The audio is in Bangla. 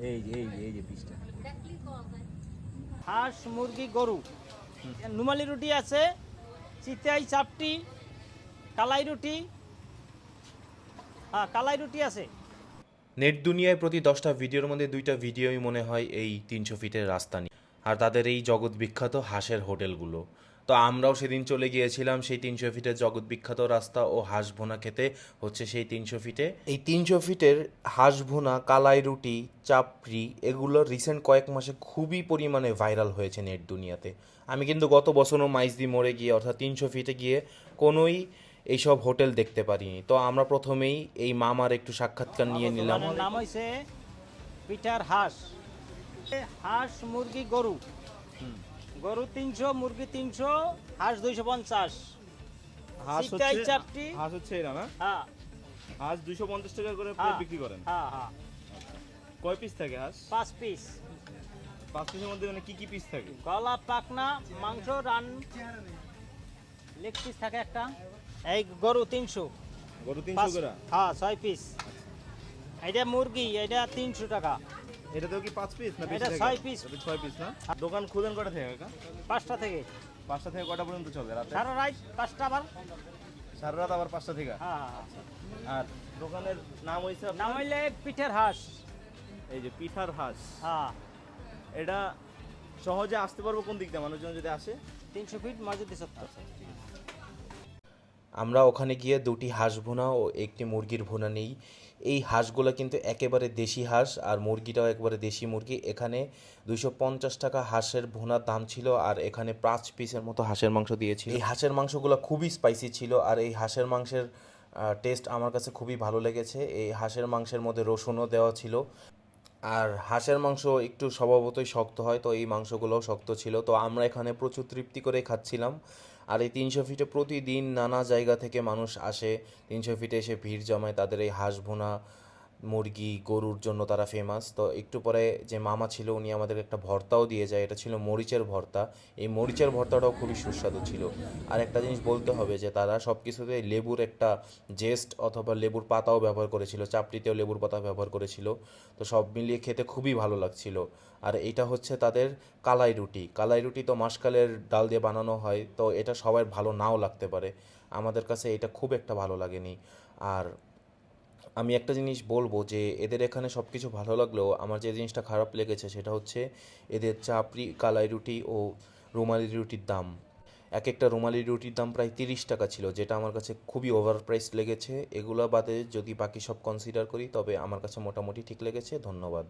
এই যে পিসটা। হাঁস, মুরগি, গরু, নুমালি রুটি আছে, চিতাই চাপটি, কালাই রুটি, হ্যাঁ কালাই রুটি আছে। নেট দুনিয়ায় প্রতি 10টা ভিডিওর মধ্যে 2টা ভিডিওই মনে হয় এই 300 ফিটের রাস্তা নিয়ে, আর তাদের এই জগৎ বিখ্যাত হাঁসের হোটেলগুলো। তো আমরাও সেদিন চলে গিয়েছিলাম সেই 300 ফিটের জগৎ বিখ্যাত রাস্তা ও হাঁস ভুনা খেতে, হচ্ছে সেই 300 ফিটে। এই 300 ফিটের হাঁস ভুনা, কালাই রুটি, চাপড়ি এগুলো রিসেন্ট কয়েক মাসে খুবই পরিমাণে ভাইরাল হয়েছে নেট দুনিয়াতে। আমি কিন্তু গত বছরও মাইজদি মোড়ে গিয়ে অর্থাৎ 300 ফিটে গিয়ে কোনোই এইসব হোটেল দেখতে পারিনি। তো আমরা প্রথমেই এই মামার একটু সাক্ষাৎকার নিয়ে নিলাম। দোকানের নাম হয়েছে পিঠার হাঁস। হাঁস, মুরগি, গরু, গরু 300, মুরগি 300, হাঁস 250। চিতাই চাপটি, হাঁস হচ্ছে এরা না? হ্যাঁ হাঁস 250 টাকা করে হ্যাঁ, বিক্রি করেন। হ্যাঁ হ্যাঁ, কয় পিস থাকে হাঁস? 5 পিস। 5 পিসের মধ্যে মানে কি পিস থাকে? গলা, পাখনা, মাংস, রান, লেগ পিস থাকে একটা। এই গরু 300, গরু 300 করে। হ্যাঁ 6 পিস। এটা মুরগি, এটা 300 টাকা। এটাতেও কি 5 পিস না বেশি এটা থাকে? 6 পিস। এটা 6 পিস না? দোকান খুলেন কটা থেকে কাকা? 5টা থেকে 5টা থেকে কটা পর্যন্ত চলে রাতে? সারা রাত 5টা আবার। সারা রাত আবার 5টা থেকে? হ্যাঁ হ্যাঁ, আর দোকানের নাম হইছে নাম আপনার? হইলে পিঠের হাঁস। এই যে পিঠার হাঁস। হ্যাঁ, এটা সহজে আসতে পারবো কোন দিক দিয়ে মানুষজন যদি আসে? 300 ফিট মসজিদ চত্বর। আমরা ওখানে গিয়ে 2টি হাঁস ভুনা ও একটি মুরগির ভুনা নেই। এই হাঁসগুলো কিন্তু একেবারে দেশি হাঁস, আর মুরগিটাও একেবারে দেশি মুরগি। এখানে 250 টাকা হাঁসের ভুনার দাম ছিল, আর এখানে 5 পিসের মতো হাঁসের মাংস দিয়েছিল। এই হাঁসের মাংসগুলো খুবই স্পাইসি ছিল, আর এই হাঁসের মাংসের টেস্ট আমার কাছে খুবই ভালো লেগেছে। এই হাঁসের মাংসের মধ্যে রসুনও দেওয়া ছিল, আর হাঁসের মাংস একটু স্বভাবতই শক্ত হয়, তো এই মাংসগুলোও শক্ত ছিল। তো আমরা এখানে প্রচুর তৃপ্তি করে খাচ্ছিলাম। আর এই 300 ফিটে প্রতিদিন নানা জায়গা থেকে মানুষ আসে, 300 ফিটে এসে ভিড় জমায়। তাদের এই হাঁস ভুনা, মুরগি, গরুর জন্য তারা ফেমাস। তো একটু পরে যে মামা ছিল উনি আমাদের একটা ভর্তাও দিয়ে যায়, এটা ছিল মরিচের ভর্তা। এই মরিচের ভর্তাটাও খুবই সুস্বাদু ছিল। আর একটা জিনিস বলতে হবে যে তারা সব কিছুতে লেবুর একটা জেস্ট অথবা লেবুর পাতাও ব্যবহার করেছিল, চাপড়িতেও লেবুর পাতা ব্যবহার করেছিল। তো সব মিলিয়ে খেতে খুবই ভালো লাগছিল। আর এটা হচ্ছে তাদের কালাই রুটি। কালাই রুটি তো মাসকালের ডাল দিয়ে বানানো হয়, তো এটা সবার ভালো নাও লাগতে পারে, আমাদের কাছে এটা খুব একটা ভালো লাগেনি। আর আমি একটা জিনিস বলবো যে এদের এখানে সব কিছু ভালো লাগলেও আমার যে জিনিসটা খারাপ লেগেছে সেটা হচ্ছে এদের চাপড়ি, কালাই রুটি ও রুমালি রুটির দাম। এক একটা রুমালি রুটির দাম প্রায় 30 টাকা ছিল, যেটা আমার কাছে খুবই ওভার প্রাইস লেগেছে। এগুলো বাদে যদি বাকি সব কনসিডার করি তবে আমার কাছে মোটামুটি ঠিক লেগেছে। ধন্যবাদ।